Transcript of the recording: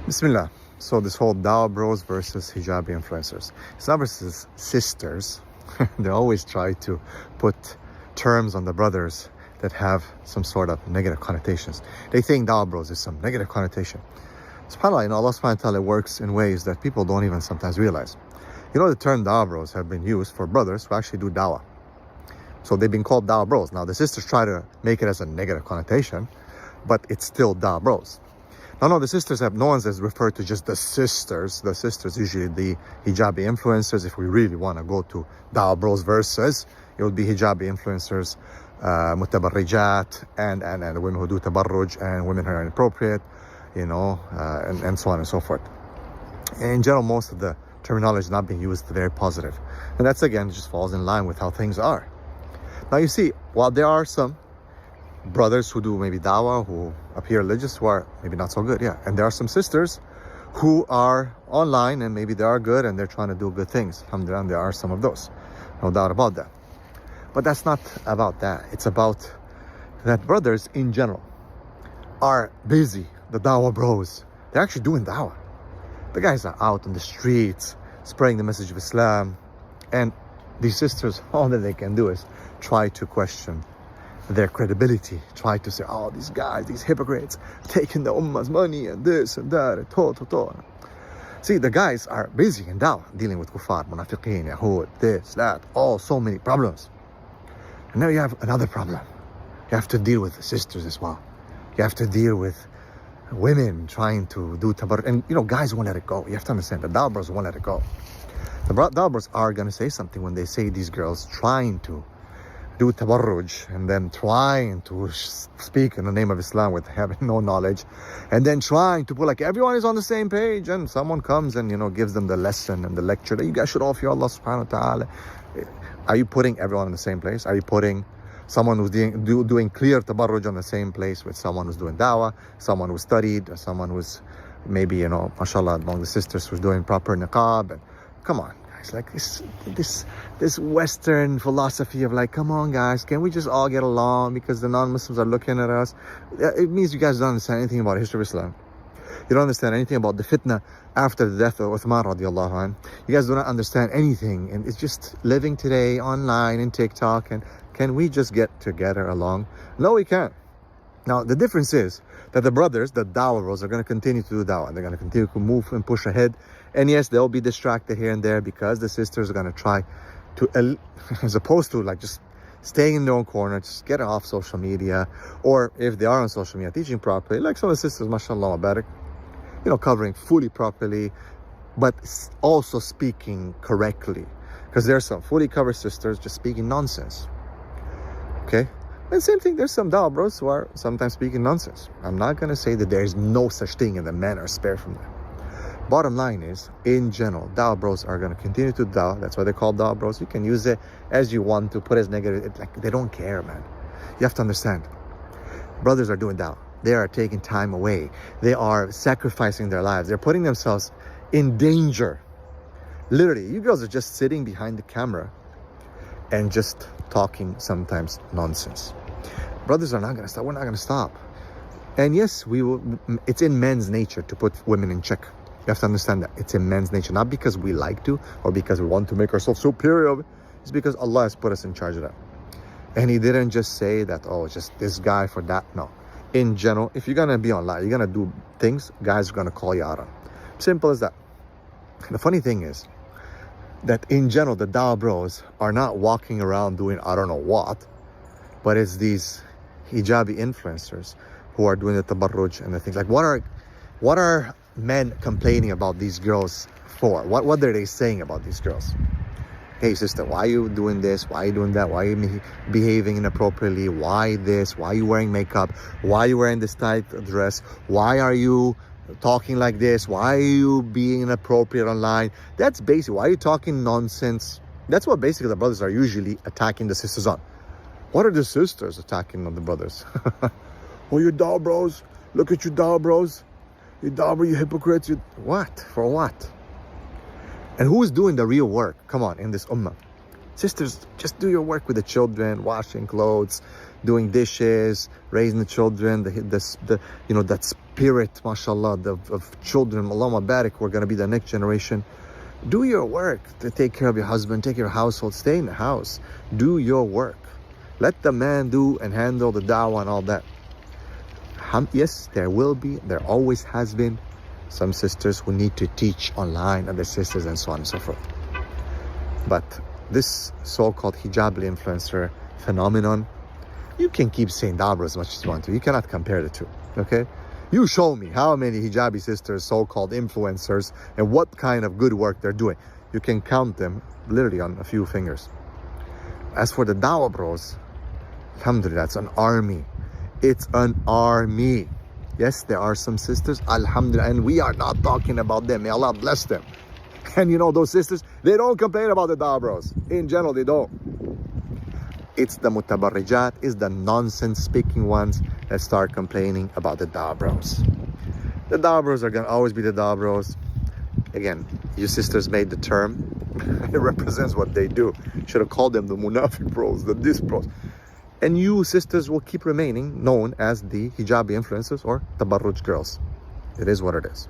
Bismillah. So this whole Dawah bros versus hijabi influencers. Islam versus sisters. They always try to put terms on the brothers that have some sort of negative connotations. They think Dawah bros is some negative connotation. SubhanAllah, Allah subhanahu wa ta'ala works in ways that people don't even sometimes realize. The term Dawah bros have been used for brothers who actually do Dawah. So they've been called Dawah bros. Now the sisters try to make it as a negative connotation, but it's still Dawah bros. No, the sisters have, no one's referred to just the sisters. The sisters, usually the hijabi influencers. If we really want to go to Dawah bros versus, it would be hijabi influencers, mutabarrijat, and the women who do tabarruj, and women who are inappropriate, and so on and so forth. In general, most of the terminology is not being used very positive. And that's, again, just falls in line with how things are. Now, you see, while there are some brothers who do maybe dawah, who appear religious, who are maybe not so good, and there are some sisters who are online and maybe they are good and they're trying to do good things. Alhamdulillah, there are some of those, no doubt about that. But that's not about that. It's about that brothers in general are busy. The dawah bros, they're actually doing dawah. The guys are out on the streets spreading the message of Islam, and these sisters, all that they can do is try to question their credibility, try to say, oh, these guys, these hypocrites, taking the ummah's money and this and that, and to. See, the guys are busy in dawah, dealing with kuffar, munafiqeen, yahud, this, that, so many problems. And now you have another problem. You have to deal with the sisters as well. You have to deal with women trying to do tabarruj. And, guys won't let it go. You have to understand, the dawah bros won't let it go. The dawah bros are going to say something when they say these girls trying to do tabarruj and then trying to speak in the name of Islam with having no knowledge, and then trying to put like everyone is on the same page, and someone comes and gives them the lesson and the lecture that you guys should all fear Allah subhanahu wa ta'ala. Are you putting everyone in the same place? Are you putting someone who's doing clear tabarruj on the same place with someone who's doing dawah, someone who studied, or someone who's maybe mashallah among the sisters who's doing proper niqab? And come on, like this Western philosophy of like, come on guys, can we just all get along because the non-Muslims are looking at us? It means you guys don't understand anything about the history of Islam. You don't understand anything about the fitna after the death of Uthman radiallahu anh. You guys do not understand anything, and it's just living today online and TikTok. And can we just get together along? No, we can't. Now, the difference is that the brothers, the dawah bros, are going to continue to do dawah. They're going to continue to move and push ahead. And yes, they'll be distracted here and there because the sisters are going to try to, as opposed to like just staying in their own corner, just get off social media. Or if they are on social media, teaching properly, like some of the sisters, mashallah, barak, covering fully properly, but also speaking correctly. Because there's some fully covered sisters just speaking nonsense. Okay? And same thing, there's some dawah bros who are sometimes speaking nonsense. I'm not going to say that there's no such thing and the men are spared from that. Bottom line is, in general, dawah bros are going to continue to dawah. That's why they're called dawah bros. You can use it as you want to, put it as negative. Like, they don't care, man. You have to understand. Brothers are doing dawah. They are taking time away. They are sacrificing their lives. They're putting themselves in danger. Literally, you girls are just sitting behind the camera and just talking sometimes nonsense. Brothers are not going to stop. We're not going to stop. And yes, we will. It's in men's nature to put women in check. You have to understand that. It's in men's nature. Not because we like to or because we want to make ourselves superior. It's because Allah has put us in charge of that. And He didn't just say that, it's just this guy for that. No. In general, if you're going to be online, you're going to do things, guys are going to call you out on. Simple as that. The funny thing is that in general, the dawah bros are not walking around doing I don't know what, but it's these hijabi influencers who are doing the tabarruj and the things. Like, what are men complaining about these girls for? What are they saying about these girls? Hey sister, why are you doing this? Why are you doing that? Why are you behaving inappropriately? Why this? Why are you wearing makeup? Why are you wearing this tight dress? Why are you talking like this? Why are you being inappropriate online? That's basic. Why are you talking nonsense? That's what basically the brothers are usually attacking the sisters on. What are the sisters attacking on the brothers? Oh, you dawah bros. Look at you dawah bros. You dawah bros, you hypocrites. What? For what? And who is doing the real work? Come on, in this ummah. Sisters, just do your work with the children, washing clothes, doing dishes, raising the children, the that spirit, mashallah, of children, Allahumma barik, we're going to be the next generation. Do your work to take care of your husband, take care of your household, stay in the house, do your work. Let the man do and handle the dawah and all that. Yes, there always has been some sisters who need to teach online, other sisters and so on and so forth. But this so-called hijabi influencer phenomenon, you can keep saying dawah as much as you want to. You cannot compare the two, okay? You show me how many hijabi sisters, so-called influencers, and what kind of good work they're doing. You can count them literally on a few fingers. As for the dawah bros, alhamdulillah, it's an army. It's an army. Yes, there are some sisters, alhamdulillah, and we are not talking about them. May Allah bless them. And those sisters, they don't complain about the dawah bros. In general, they don't. It's the mutabarrijat, it's the nonsense-speaking ones that start complaining about the dawah bros. The dawah bros are going to always be the dawah bros. Again, you sisters made the term. It represents what they do. Should have called them the munafiq bros, the this bros. And you sisters will keep remaining known as the hijabi influencers or tabarruj girls. It is what it is.